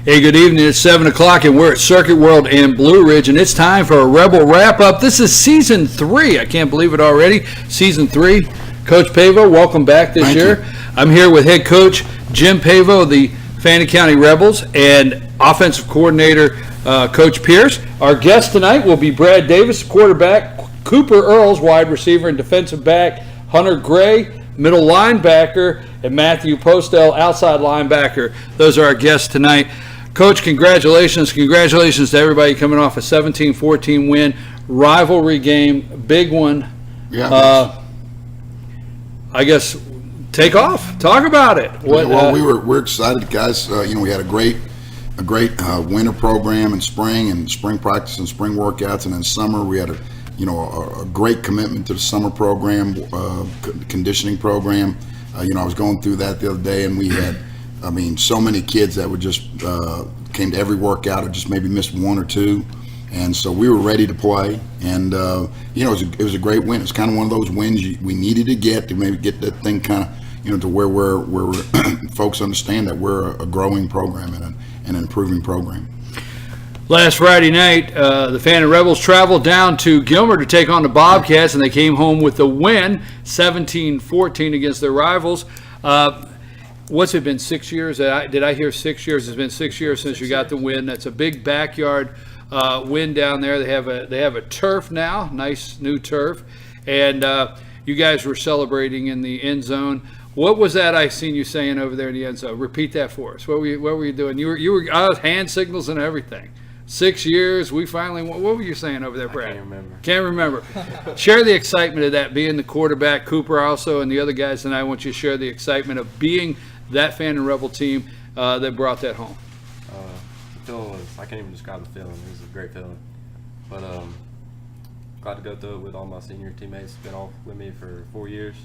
Hey, good evening. It's 7 o'clock, and we're at Circuit World in Blue Ridge, and it's time for a Rebel wrap-up. This is Season 3. I can't believe it already. Season 3. Coach Pavo, welcome back this year. I'm here with head coach Jim Pavo of the Fannin County Rebels and offensive coordinator Coach Pierce. Our guest tonight will be Brad Davis, quarterback, Cooper Earls, wide receiver and defensive back, Hunter Gray, middle linebacker, and Matthew Postel, outside linebacker. Those are our guests tonight. Coach, congratulations. Congratulations to everybody coming off a 17-14 win. Rivalry game, big one. Yeah. I guess take off. Talk about it. We're excited, guys. We had a great winter program in spring and spring practice and spring workouts, and in summer we had a great commitment to the summer program, conditioning program. I was going through that the other day, and we had, so many kids that would just came to every workout or just maybe missed one or two. And so we were ready to play, and it was a great win. It's kind of one of those wins we needed to get to maybe get that thing kind of, to where we're folks understand that we're a growing program and an improving program. Last Friday night, the Fannin Rebels traveled down to Gilmer to take on the Bobcats, and they came home with the win, 17-14 against their rivals. What's it been, 6 years? Did I hear 6 years? It's been 6 years since you got the win. That's a big backyard win down there. They have a turf now, nice new turf, and you guys were celebrating in the end zone. What was that I seen you saying over there in the end zone? Repeat that for us. What were you doing? You were hand signals and everything. 6 years, we finally won. What were you saying over there, Brad? Can't remember. Share the excitement of that, being the quarterback, Cooper also, and the other guys tonight. I want you to share the excitement of being that Fannin Rebel team that brought that home. The feeling was, I can't even describe the feeling. It was a great feeling. But glad to go through it with all my senior teammates. Been off with me for 4 years.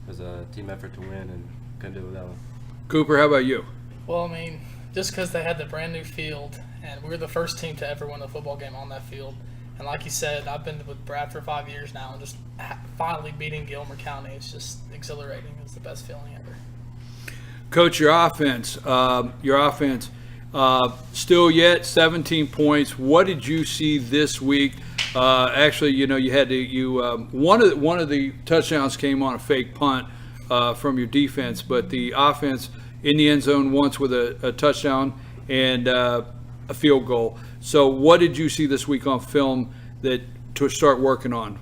It was a team effort to win, and couldn't do it without them. Cooper, how about you? Well, just because they had the brand new field, and we were the first team to ever win a football game on that field. And like you said, I've been with Brad for 5 years now, and just finally beating Gilmer County, it's just exhilarating. It's the best feeling ever. Coach, your offense, still yet 17 points. What did you see this week? Actually, you had one of the touchdowns came on a fake punt from your defense, but the offense in the end zone once with a touchdown and a field goal. So what did you see this week on film that to start working on?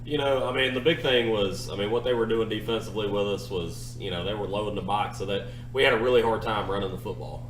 The big thing was, what they were doing defensively with us was, they were loading the box so that we had a really hard time running the football.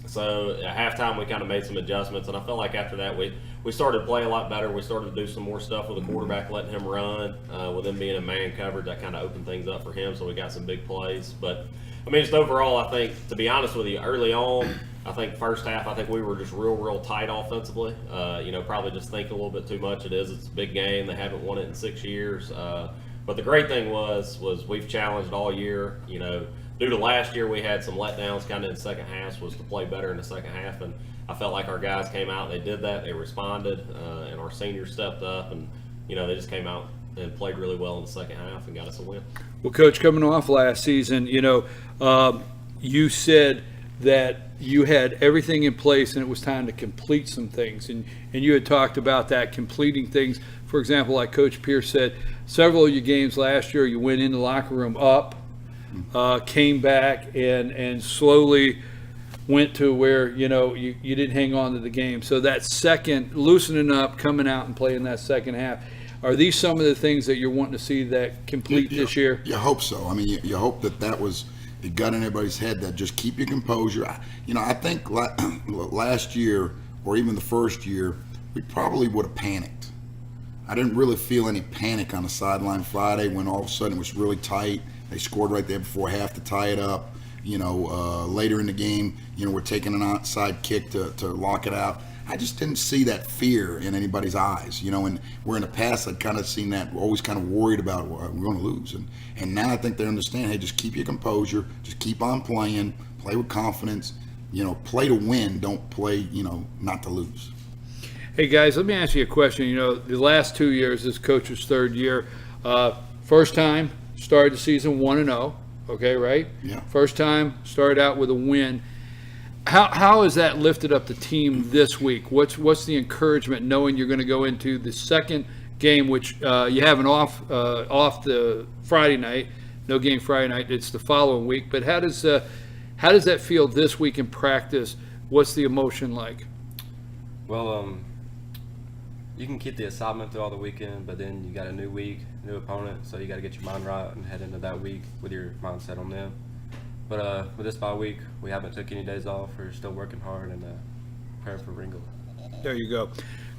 So at halftime, we kind of made some adjustments, and I felt like after that, we started to play a lot better. We started to do some more stuff with the quarterback, letting him run. With him being in man coverage, that kind of opened things up for him, so we got some big plays. But, just overall, I think, to be honest with you, early on, I think first half, I think we were just real tight offensively. Probably just think a little bit too much. It's a big game. They haven't won it in 6 years. But the great thing was we've challenged all year. Due to last year, we had some letdowns kind of in the second half, was to play better in the second half. And I felt like our guys came out, they did that, they responded, and our seniors stepped up. And, they just came out and played really well in the second half and got us a win. Well, Coach, coming off last season, you said that you had everything in place and it was time to complete some things. And you had talked about that, completing things. For example, like Coach Pierce said, several of your games last year, you went in the locker room up, came back and slowly went to where, you didn't hang on to the game. So that second, loosening up, coming out and playing that second half, are these some of the things that you're wanting to see that complete this year? You hope so. You hope that was – it got in everybody's head that just keep your composure. I think last year or even the first year, we probably would have panicked. I didn't really feel any panic on the sideline Friday when all of a sudden it was really tight. They scored right there before half to tie it up. Later in the game, we're taking an outside kick to lock it out. I just didn't see that fear in anybody's eyes, and where in the past I'd kind of seen that, always kind of worried about, well, we're going to lose. And now I think they understand, hey, just keep your composure, just keep on playing, play with confidence, play to win, don't play, not to lose. Hey, guys, let me ask you a question. The last 2 years, this coach's third year, first time, started the season 1-0, okay, right? Yeah. First time, started out with a win. How has that lifted up the team this week? What's the encouragement knowing you're going to go into the second game, which you have an off the Friday night, no game Friday night. It's the following week. But how does that feel this week in practice? What's the emotion like? Well, you can keep the assignment through all the weekend, but then you got a new week, new opponent, so you got to get your mind right and head into that week with your mindset on them. But with this bye week, we haven't took any days off. We're still working hard and preparing for Ringgold. There you go,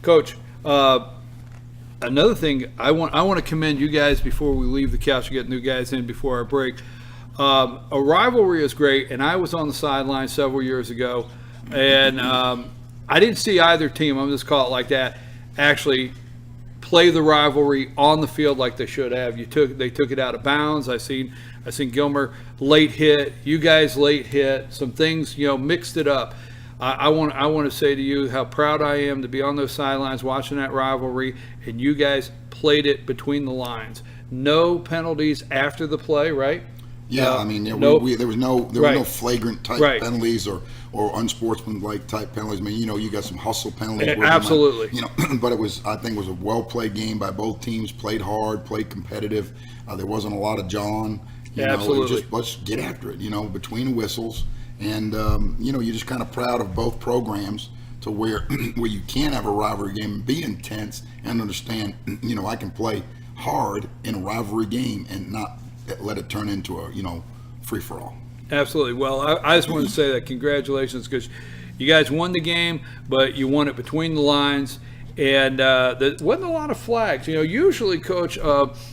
Coach. Another thing I want to commend you guys before we leave the couch to get new guys in before our break. A rivalry is great, and I was on the sideline several years ago, and I didn't see either team. I'm just call it like that. Actually, play the rivalry on the field like they should have. They took it out of bounds. I seen Gilmer late hit. You guys late hit. Some things mixed it up. I want to say to you how proud I am to be on those sidelines watching that rivalry, and you guys played it between the lines. No penalties after the play, right? Yeah, I mean, there was no flagrant type Right. penalties or unsportsmanlike type penalties. I mean, you got some hustle penalties. Absolutely. But I think it was a well played game by both teams. Played hard, played competitive. There wasn't a lot of John. Absolutely. Let's get after it. Between the whistles, and you're just kind of proud of both programs to where you can have a rivalry game and be intense and understand. I can play hard in a rivalry game and not let it turn into a free for all. Absolutely. Well, I just want to say that congratulations, because you guys won the game, but you won it between the lines, and there wasn't a lot of flags. Usually, Coach, and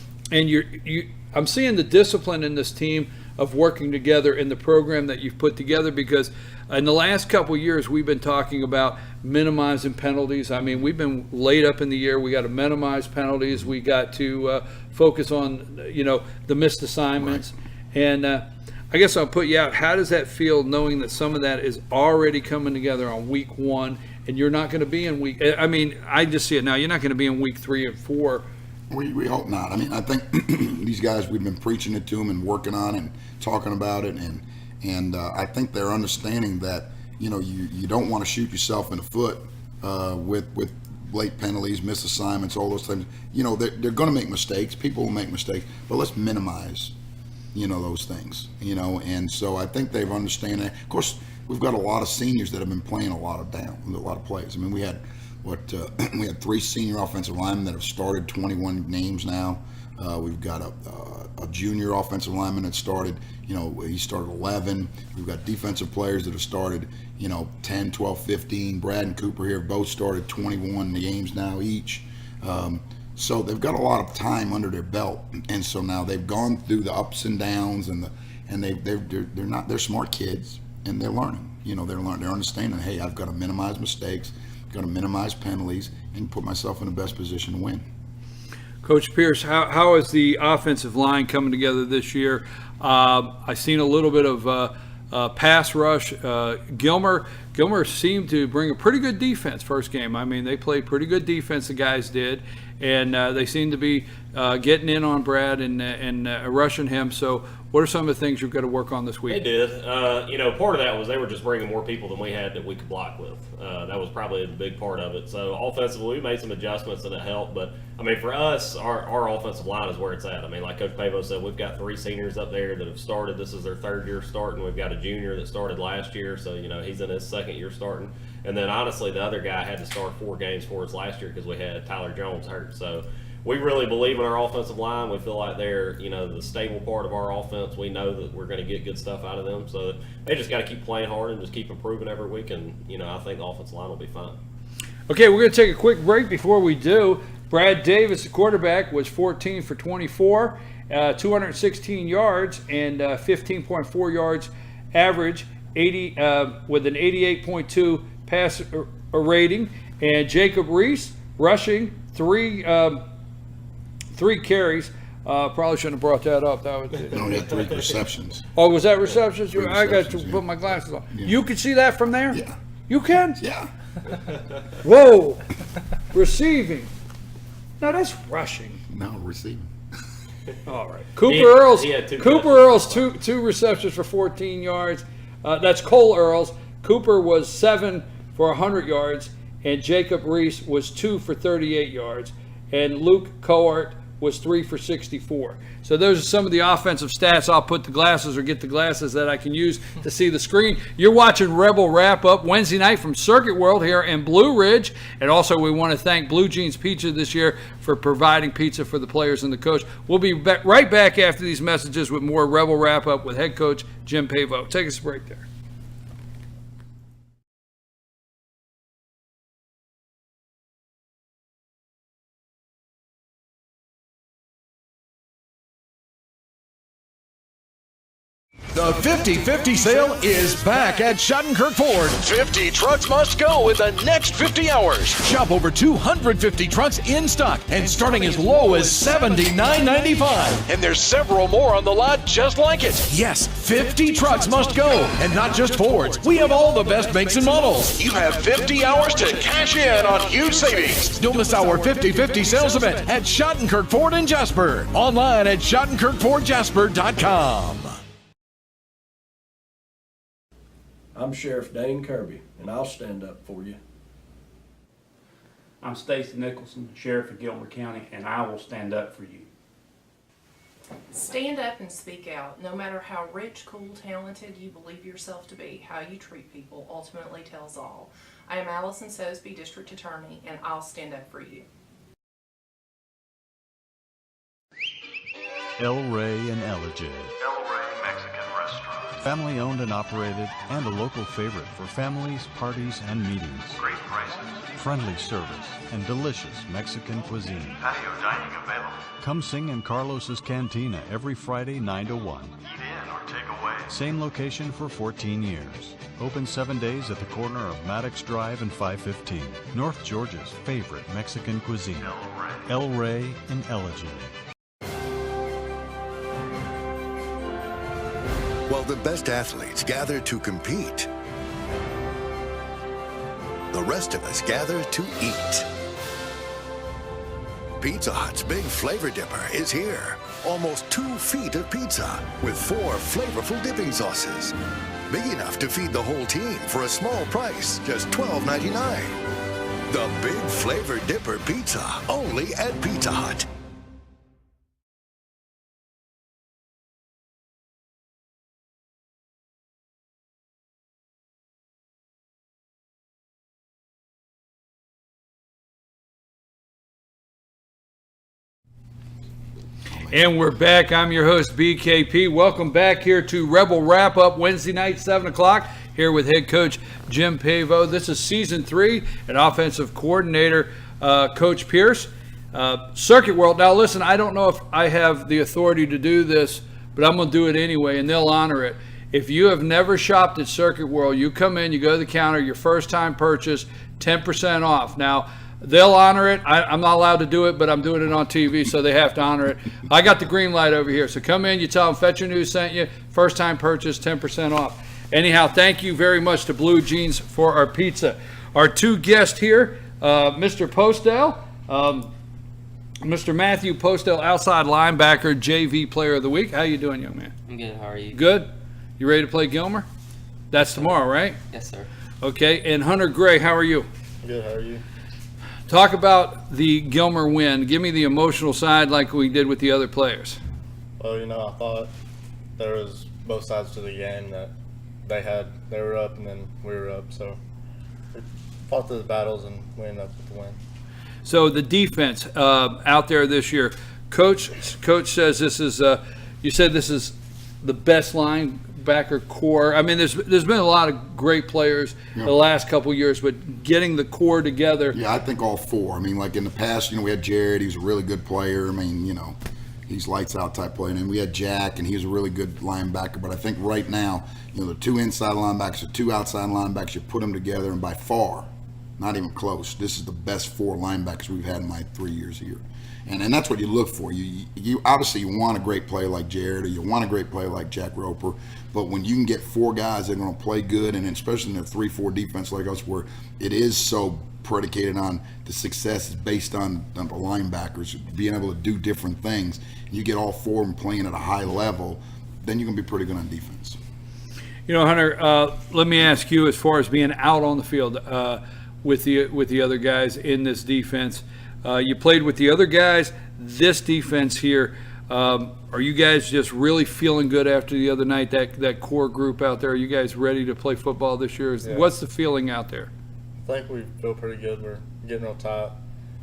I'm seeing the discipline in this team of working together in the program that you've put together, because in the last couple of years we've been talking about minimizing penalties. I mean, we've been late up in the year. We got to minimize penalties. We got to focus on the missed assignments. Right. And I guess I'll put you out. How does that feel knowing that some of that is already coming together on week 1, and you're not going to be in week? I mean, I just see it now. You're not going to be in week 3 and 4. We hope not. I mean, I think these guys, we've been preaching it to them and working on it and talking about it, and I think they're understanding that you don't want to shoot yourself in the foot with late penalties, missed assignments, all those things. They're going to make mistakes. People will make mistakes, but let's minimize those things. And so I think they've understand that. Of course, we've got a lot of seniors that have been playing a lot of plays. I mean, we had 3 senior offensive linemen that have started 21 games now. We've got a junior offensive lineman that started, he started 11. We've got defensive players that have started, 10, 12, 15. Brad and Cooper here have both started 21 games now each. So they've got a lot of time under their belt, and so now they've gone through the ups and downs, and they're smart kids, and they're learning. They're understanding. Hey, I've got to minimize mistakes. Got to minimize penalties and put myself in the best position to win. Coach Pierce, how is the offensive line coming together this year? I've seen a little bit of pass rush. Gilmer seemed to bring a pretty good defense first game. I mean, they played pretty good defense, the guys did, and they seem to be getting in on Brad and rushing him. So what are some of the things you've got to work on this week? They did. Part of that was they were just bringing more people than we had that we could block with. That was probably a big part of it. So offensively, we made some adjustments and it helped. But, I mean, for us, our offensive line is where it's at. I mean, like Coach Pavo said, we've got 3 seniors up there that have started. This is their 3rd year starting. We've got a junior that started last year. So, he's in his 2nd year starting. And then, honestly, the other guy had to start 4 games for us last year because we had Tyler Jones hurt. So, we really believe in our offensive line. We feel like they're, the stable part of our offense. We know that we're going to get good stuff out of them. So they just got to keep playing hard and just keep improving every week. And, I think the offensive line will be fine. Okay, we're going to take a quick break. Before we do, Brad Davis, the quarterback, was 14 for 24, 216 yards and 15.4 yards average, with an 88.2 pass rating. And Jacob Reese rushing 3 carries. Probably shouldn't have brought that up. That was They only had 3 receptions. Oh, was that receptions? 3 I got to receptions, put yeah. my glasses on. Yeah. You can see that from there? Yeah. You can? Yeah. Whoa. Receiving. No, that's rushing. No, receiving. All right. Cooper he had 2 Earls, two receptions for 14 yards. That's Cole Earls. Cooper was 7 for 100 yards, and Jacob Reese was 2 for 38 yards, and Luke Coart was 3 for 64. So those are some of the offensive stats. I'll put the glasses or get the glasses that I can use to see the screen. You're watching Rebel Wrap Up Wednesday night from Circuit World here in Blue Ridge. And also we want to thank Blue Jeans Pizza this year for providing pizza for the players and the coach. We'll be right back after these messages with more Rebel Wrap Up with head coach Jim Pavo. Take us a break there. The 50-50 sale is back at Schottenkirk Ford. 50 trucks must go in the next 50 hours. Shop over 250 trucks in stock and starting as low as $79.95. And there's several more on the lot just like it. Yes, 50 trucks must go, and not just Fords. We have all the best makes and models. You have 50 hours to cash in on huge savings. Don't miss our 50-50 sales event at Schottenkirk Ford in Jasper. Online at SchottenkirkFordJasper.com. I'm Sheriff Dane Kirby, and I'll stand up for you. I'm Stacy Nicholson, Sheriff of Gilmer County, and I will stand up for you. Stand up and speak out. No matter how rich, cool, talented you believe yourself to be, how you treat people ultimately tells all. I am Allison Sosby, District Attorney, and I'll stand up for you. El Rey and Ellijay. El Rey Mexican Restaurant. Family owned and operated, and a local favorite for families, parties, and meetings. Great prices. Friendly service and delicious Mexican cuisine. Patio dining available. Come sing in Carlos's Cantina every Friday 9 to 1. Eat in or take away. Same location for 14 years. Open 7 days at the corner of Maddox Drive and 515. North Georgia's favorite Mexican cuisine. El Rey and Ellijay. While the best athletes gather to compete, the rest of us gather to eat. Pizza Hut's Big Flavor Dipper is here. Almost 2 feet of pizza with 4 flavorful dipping sauces. Big enough to feed the whole team for a small price, just $12.99. The Big Flavor Dipper Pizza, only at Pizza Hut. And we're back. I'm your host, BKP. Welcome back here to Rebel Wrap Up Wednesday night, 7 o'clock, here with head coach Jim Pavo. This is season 3 and offensive coordinator Coach Pierce. Circuit World. Now, listen, I don't know if I have the authority to do this, but I'm going to do it anyway, and they'll honor it. If you have never shopped at Circuit World, you come in, you go to the counter, your first time purchase, 10% off. Now, they'll honor it. I'm not allowed to do it, but I'm doing it on TV, so they have to honor it. I got the green light over here. So come in, you tell them Fetcher News sent you. First time purchase, 10% off. Anyhow, thank you very much to Blue Jeans for our pizza. Our 2 guests here, Mr. Postell, Mr. Matthew Postell, outside linebacker, JV Player of the Week. How you doing, young man? I'm good. How are you? Good. You ready to play Gilmer? That's tomorrow, right? Yes, sir. Okay. And Hunter Gray, how are you? Good. How are you? Talk about the Gilmer win. Give me the emotional side like we did with the other players. Well, I thought there was both sides to the game that they were up and then we were up. So we fought through the battles and we ended up with the win. So the defense out there this year, Coach says this is, you said this is the best linebacker core. I mean, there's been a lot of great players the last couple of years, but getting the core together. Yeah, I think all 4. I mean, like in the past, we had Jared. He was a really good player. I mean, he's lights out type player. And we had Jack, and he was a really good linebacker. But I think right now, the 2 inside linebackers, the 2 outside linebackers, you put them together, and by far, not even close, this is the best 4 linebackers we've had in my 3 years here. And that's what you look for. You obviously you want a great player like Jared, or you want a great player like Jack Roper, but when you can get 4 guys that are going to play good, and especially in a 3-4 defense like us, where it is so predicated on the success is based on the linebackers being able to do different things, you get all 4 of them playing at a high level, then you're going to be pretty good on defense. You know, Hunter, let me ask you, as far as being out on the field with the other guys in this defense, you played with the other guys. This defense here, are you guys just really feeling good after the other night? That core group out there, are you guys ready to play football this year? Yeah. What's the feeling out there? I think we feel pretty good. We're getting real tight,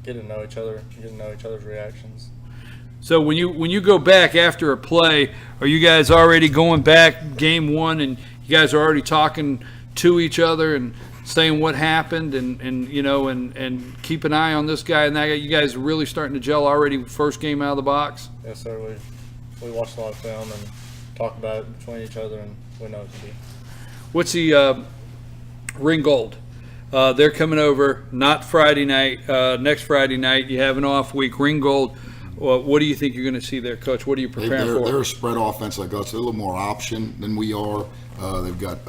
getting to know each other, getting to know each other's reactions. So when you go back after a play, are you guys already going back game one and you guys are already talking to each other and saying what happened and you know and keep an eye on this guy and that guy? You guys are really starting to gel already first game out of the box? Yes, sir. We watched a lot of film and talk about it between each other, and we know what to do. What's the Ringgold? They're coming over, not Friday night, next Friday night. You have an off week. Ringgold, what do you think you're going to see there, Coach? What are you preparing for? They're a spread offense like us. They're a little more option than we are. They've got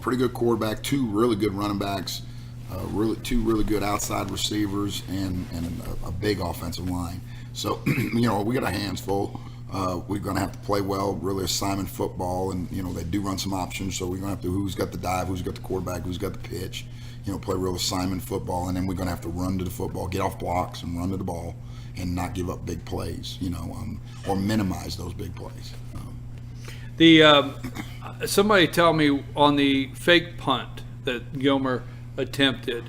pretty good quarterback, two really good running backs, two really good outside receivers, and a big offensive line. So we got our hands full. We're going to have to play well, really assignment football, and they do run some options. So we're going to have to who's got the dive, who's got the quarterback, who's got the pitch. Play real assignment football, and then we're going to have to run to the football, get off blocks, and run to the ball, and not give up big plays, or minimize those big plays. Somebody tell me on the fake punt that Gilmer attempted.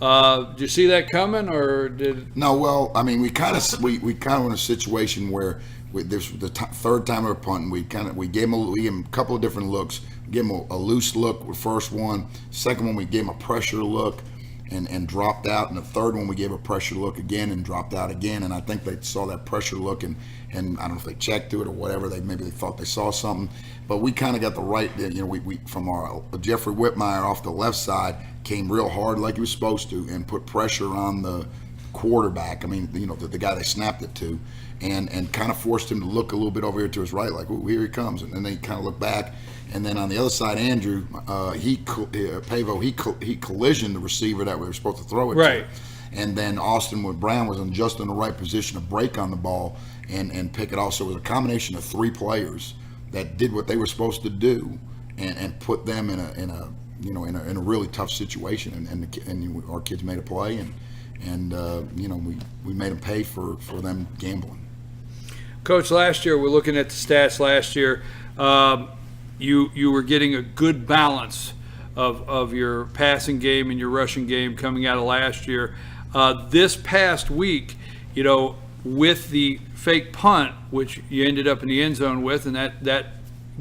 Did you see that coming, or did? No, well, I mean, we kind of were in a situation where this was the third time we were punting. We gave him a couple of different looks. We gave him a loose look with first one. Second one, we gave him a pressure look and dropped out. And the third one, we gave a pressure look again and dropped out again. And I think they saw that pressure look and I don't know if they checked to it or whatever. Maybe they thought they saw something. But we kind of got the right. We from our Jeffrey Whitmire off the left side came real hard like he was supposed to and put pressure on the quarterback. I mean, the guy they snapped it to. And kind of forced him to look a little bit over here to his right, like, "Ooh, here he comes." And then they kind of looked back. And then on the other side, Andrew, he collisioned the receiver that we were supposed to throw it right. to. And then Austin Brown was just in the right position to break on the ball and pick it off. So it was a combination of three players that did what they were supposed to do and put them in a really tough situation. And our kids made a play and we made them pay for them gambling. Coach, last year, we're looking at the stats last year. You were getting a good balance of your passing game and your rushing game coming out of last year. This past week, with the fake punt, which you ended up in the end zone with, and that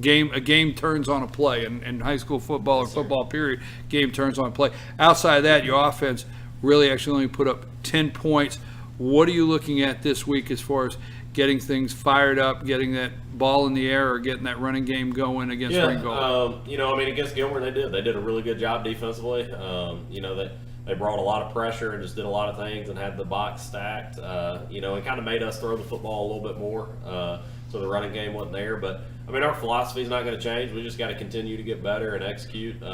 game turns on a play. In high school football or football period, game turns on a play. Outside of that, your offense really actually only put up 10 points. What are you looking at this week as far as getting things fired up, getting that ball in the air, or getting that running game going against Ringgold? Against Gilmer, they did a really good job defensively. They brought a lot of pressure and just did a lot of things and had the box stacked. It kind of made us throw the football a little bit more, so the running game wasn't there. But our philosophy is not going to change. We just got to continue to get better and execute. We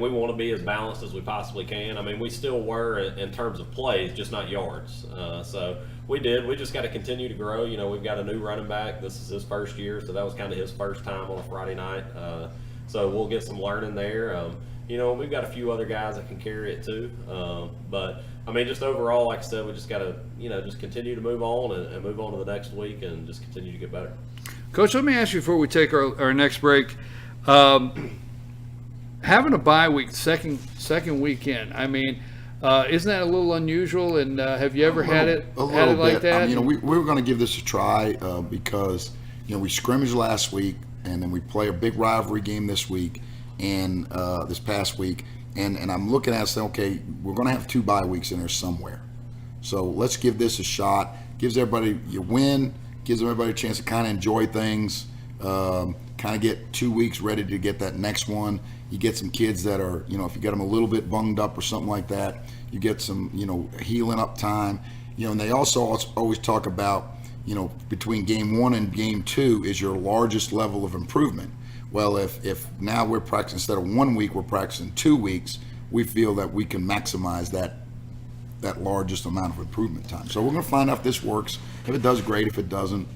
want to be as balanced as we possibly can. We still were in terms of plays, just not yards. So we did. We just got to continue to grow. We've got a new running back. This is his first year, so that was kind of his first time on a Friday night. So we'll get some learning there. We've got a few other guys that can carry it too. Just overall, like I said, we just got to, just continue to move on and move on to the next week and just continue to get better. Coach, let me ask you before we take our next break. Having a bye week, second weekend, isn't that a little unusual? And have you ever had it like that? We were going to give this a try because we scrimmaged last week, and then we play a big rivalry game this week and this past week. And I'm looking at it saying, okay, we're going to have 2 bye weeks in there somewhere. So let's give this a shot. Gives everybody gives everybody a chance to kind of enjoy things, kind of get 2 weeks ready to get that next one. You get some kids that are, if you get them a little bit bunged up or something like that, you get some, healing up time. And they also always talk about, between game 1 and game 2 is your largest level of improvement. Well, if now we're practicing, instead of 1 week, we're practicing 2 weeks, we feel that we can maximize that largest amount of improvement time. So we're going to find out if this works. If it does, great. If it doesn't,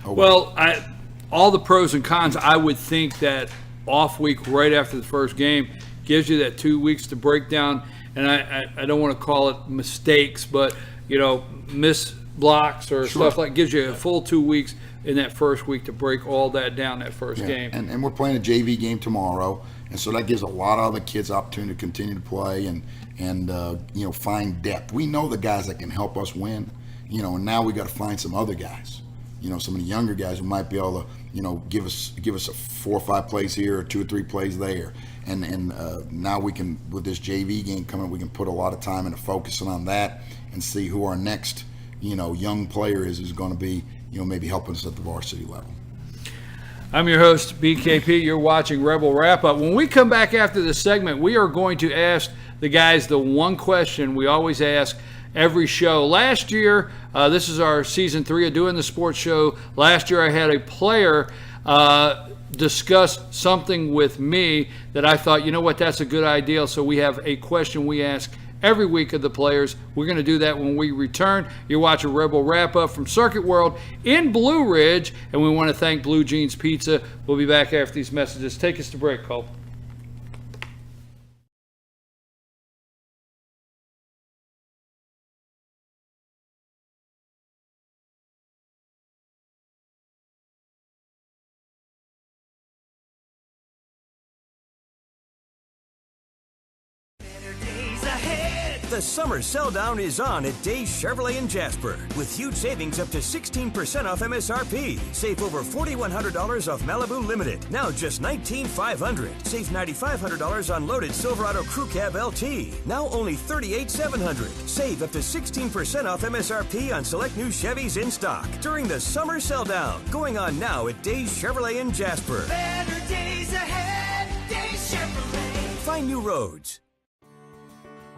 all the pros and cons, I would think that off week right after the first game. Gives you that 2 weeks to break down, and I don't want to call it mistakes, but, miss blocks or stuff like, gives you a full 2 weeks in that first week to break all that down that first game. And we're playing a JV game tomorrow, and so that gives a lot of other kids opportunity to continue to play and find depth. We know the guys that can help us win, and now we got to find some other guys, some of the younger guys who might be able to, give us a 4 or 5 plays here or 2 or 3 plays there. And now we can, with this JV game coming, we can put a lot of time into focusing on that and see who our next, young player is who's going to be, maybe helping us at the varsity level. I'm your host, BKP. You're watching Rebel Wrap Up. When we come back after this segment, we are going to ask the guys the one question we always ask every show. Last year, this is our season 3 of doing the sports show. Last year, I had a player discuss something with me that I thought, that's a good idea. So we have a question we ask every week of the players. We're going to do that when we return. You're watching Rebel Wrap Up from Circuit World in Blue Ridge, and we want to thank Blue Jeans Pizza. We'll be back after these messages. Take us to break, Cole. The summer sell down is on at Days Chevrolet in Jasper with huge savings up to 16% off MSRP. Save over $4,100 off Malibu Limited, now just $19,500. Save $9,500 on loaded Silverado Crew Cab LT, now only $38,700. Save up to 16% off MSRP on select new Chevys in stock during the summer sell down, going on now at Days Chevrolet in Jasper. Better days ahead, Days Chevrolet. Find new roads.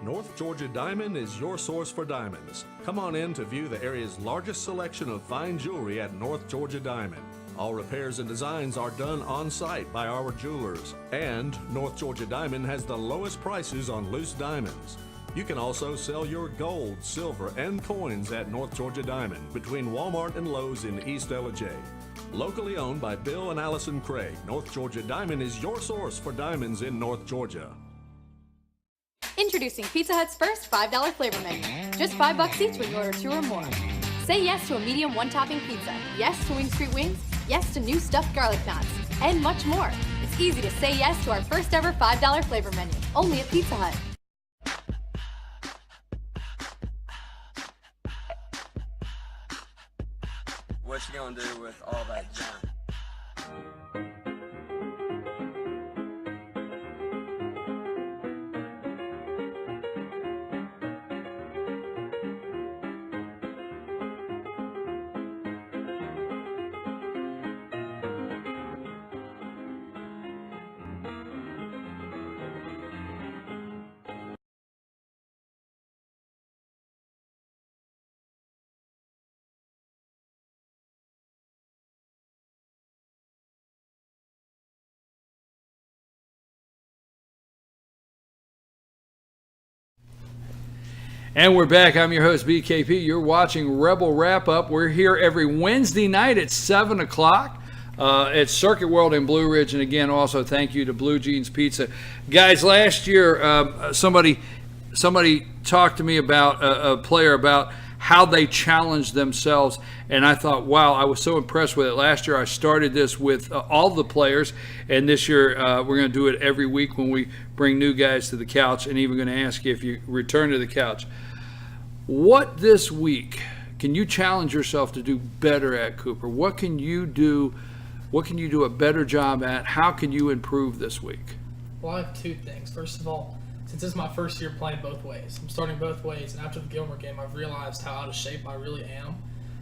North Georgia Diamond is your source for diamonds. Come on in to view the area's largest selection of fine jewelry at North Georgia Diamond. All repairs and designs are done on site by our jewelers. And North Georgia Diamond has the lowest prices on loose diamonds. You can also sell your gold, silver, and coins at North Georgia Diamond between Walmart and Lowe's in East LJ. Locally owned by Bill and Allison Craig, North Georgia Diamond is your source for diamonds in North Georgia. Introducing Pizza Hut's first $5 flavor menu. Just $5 each when you order 2 or more. Say yes to a medium 1-topping pizza. Yes to Wing Street Wings. Yes to new stuffed garlic knots. And much more. It's easy to say yes to our first ever $5 flavor menu. Only at Pizza Hut. What you gonna do with all that junk? And we're back. I'm your host, BKP. You're watching Rebel Wrap Up. We're here every Wednesday night at 7 o'clock at Circuit World in Blue Ridge. And again, also thank you to Blue Jeans Pizza. Guys, last year, somebody talked to me about a player about how they challenged themselves. And I thought, wow, I was so impressed with it. Last year, I started this with all the players. And this year, we're going to do it every week when we bring new guys to the couch. And even going to ask you if you return to the couch. What this week can you challenge yourself to do better at, Cooper? What can you do? What can you do a better job at? How can you improve this week? Well, I have 2 things. First of all, since this is my first year playing both ways, I'm starting both ways, and after the Gilmer game, I've realized how out of shape I really am.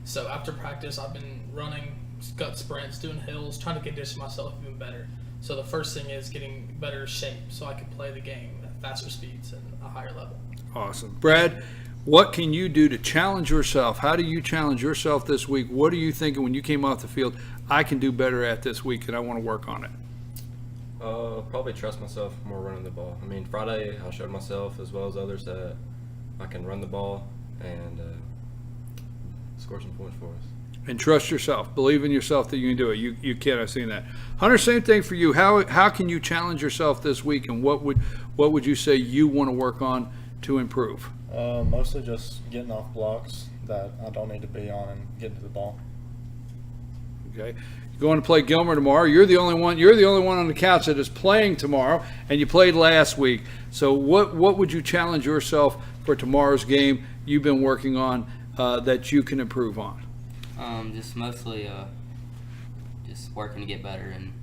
So after practice, I've been running gut sprints, doing hills, trying to condition myself even better. So the first thing is getting better shape so I can play the game at faster speeds and a higher level. Awesome. Brad, what can you do to challenge yourself? How do you challenge yourself this week? What are you thinking when you came off the field, I can do better at this week and I want to work on it? Probably trust myself more running the ball. I mean, Friday I showed myself as well as others that I can run the ball and score some points for us. And trust yourself. Believe in yourself that you can do it. You can. I've seen that. Hunter, same thing for you. How can you challenge yourself this week, and what would you say you want to work on to improve? Mostly just getting off blocks that I don't need to be on and getting to the ball. Okay. You're going to play Gilmer tomorrow. You're the only one on the couch that is playing tomorrow, and you played last week. So what would you challenge yourself for tomorrow's game you've been working on that you can improve on? Just mostly just working to get better, and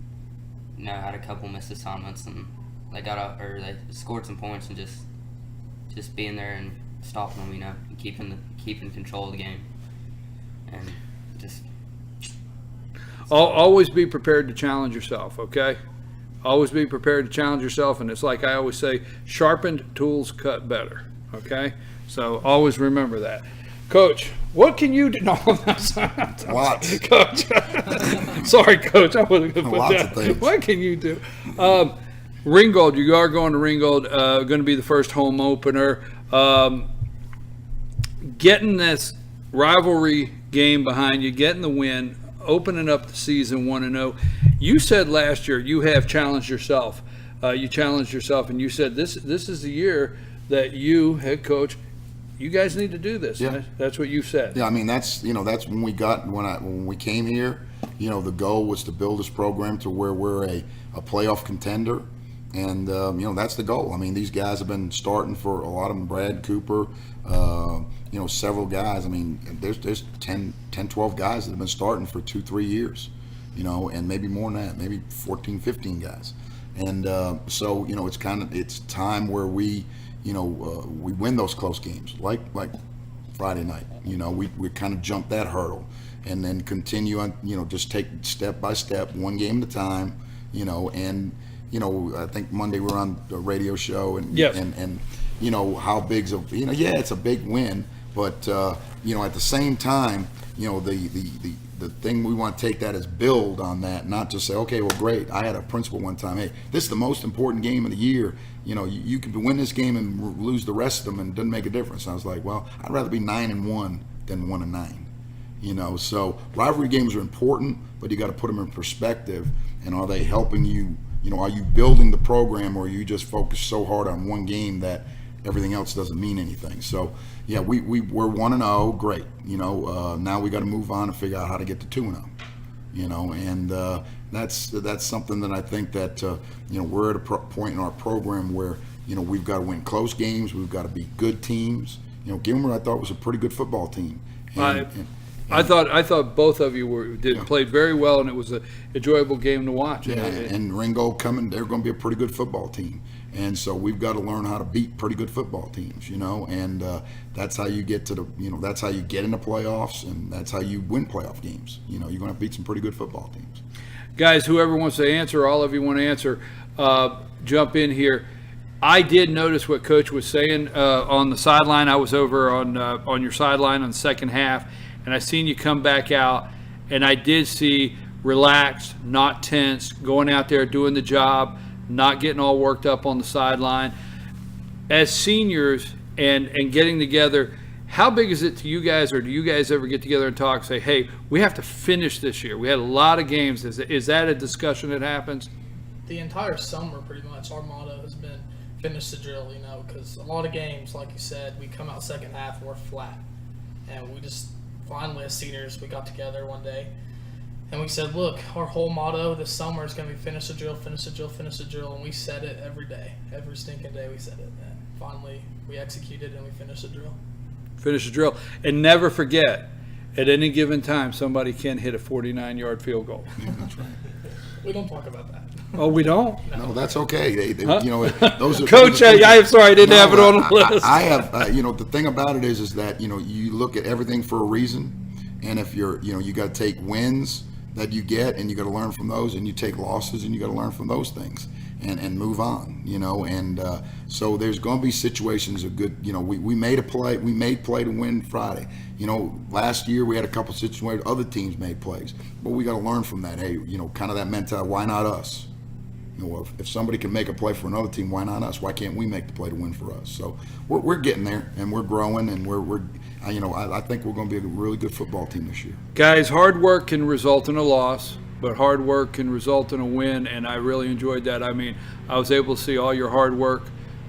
had a couple missed assignments, and they scored some points, and just being there and stopping them, and keeping control of the game, and just always be prepared to challenge yourself. Okay, always be prepared to challenge yourself, and it's like I always say, sharpened tools cut better. Okay, so always remember that. Coach, what can you do? No, I'm sorry. Lots. Coach. Sorry, Coach. I wasn't going to put Lots that. of things. What can you do? Ringgold, you are going to Ringgold, going to be the first home opener. Getting this rivalry game behind you, getting the win, opening up the season 1-0. You said last year you have challenged yourself. You challenged yourself, and you said this is the year that you, head coach, you guys need to do this. Yeah. That's what you said. Yeah, I mean that's when we came here. The goal was to build this program to where we're a playoff contender, and that's the goal. I mean, these guys have been starting for a lot of them. Brad Cooper, several guys. I mean, there's 10, 12 guys that have been starting for 2-3 years, and maybe more than that, maybe 14, 15 guys. And so it's time where we win those close games, like Friday night. We kind of jump that hurdle, and then continue on. Just take step by step, one game at a time. And I think Monday we're on the radio show, and yes. and how big's it's a big win, but at the same time, the thing we want to take that is build on that, not just say, okay, well, great. I had a principal one time, hey, this is the most important game of the year. You can win this game and lose the rest of them, and it doesn't make a difference. I was like, well, I'd rather be 9-1 than 1-9. So rivalry games are important, but you got to put them in perspective. And are they helping you? Are you building the program, or are you just focused so hard on one game that everything else doesn't mean anything? So yeah, we're 1-0, great. Now we got to move on and figure out how to get to 2-0. And that's something that I think that we're at a point in our program where we've got to win close games, we've got to be good teams. Gilmer, I thought, was a pretty good football team. I thought both of you played very well, and it was an enjoyable game to watch. Yeah, and Ringgold coming, they're going to be a pretty good football team. And so we've got to learn how to beat pretty good football teams, and that's how you get to that's how you get in the playoffs, and that's how you win playoff games. You're going to have to beat some pretty good football teams. Guys, whoever wants to answer, all of you want to answer, jump in here. I did notice what Coach was saying on the sideline. I was over on your sideline on the second half, and I seen you come back out, and I did see relaxed, not tense, going out there doing the job, not getting all worked up on the sideline. As seniors and getting together, how big is it to you guys, or do you guys ever get together and talk and say, hey, we have to finish this year? We had a lot of games. Is that a discussion that happens? The entire summer, pretty much, our motto has been finish the drill, because a lot of games, like you said, we come out second half and we're flat. And we just, finally, as seniors, we got together one day and we said, look, our whole motto this summer is going to be finish the drill, finish the drill, finish the drill. And we said it every day. Every stinking day we said it. And finally, we executed and we finished the drill. Finish the drill. And never forget, at any given time, somebody can hit a 49-yard field goal. Yeah, that's right. We don't talk about that. Oh, we don't? No, that's okay. Huh? Those are Coach, I'm sorry, I didn't have it on the list. I have, the thing about it is that, you look at everything for a reason. And if you're, you got to take wins that you get, and you got to learn from those, and you take losses and you got to learn from those things and move on, and so there's going to be situations of good, we made play to win Friday. Last year we had a couple situations where other teams made plays, but we got to learn from that. Hey, kind of that mentality, why not us? You know, if somebody can make a play for another team, why not us? Why can't we make the play to win for us? So we're getting there, and we're growing, and I think we're going to be a really good football team this year. Guys, hard work can result in a loss, but hard work can result in a win, and I really enjoyed that. I mean, I was able to see all your hard work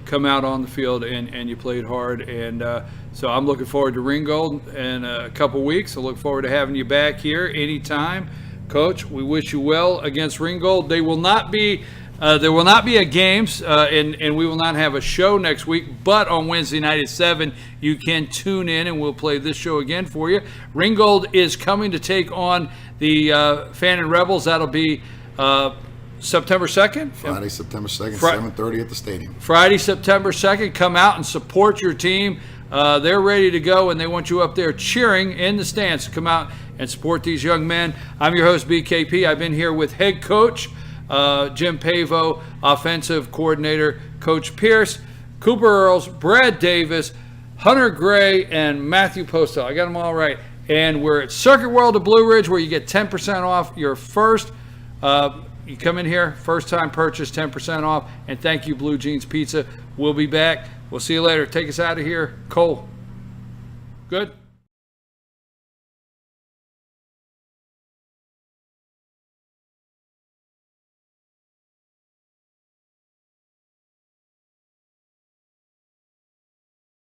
come out on the field, and you played hard, and so I'm looking forward to Ringgold in a couple weeks. I look forward to having you back here anytime. Coach, we wish you well against Ringgold. There will not be a games, and we will not have a show next week, but on Wednesday night at 7, you can tune in, and we'll play this show again for you. Ringgold is coming to take on the Fannin Rebels. That'll be September 2nd? Friday, September 2nd, 7:30 at the stadium. Friday, September 2nd. Come out and support your team. They're ready to go, and they want you up there cheering in the stands. Come out and support these young men. I'm your host, BKP. I've been here with head coach Jim Pavo, offensive coordinator Coach Pierce, Cooper Earls, Brad Davis, Hunter Gray, and Matthew Postel. I got them all right. And we're at Circuit World of Blue Ridge, where you get 10% off your first. You come in here, first time purchase, 10% off. And thank you, Blue Jeans Pizza. We'll be back. We'll see you later. Take us out of here. Cole. Good?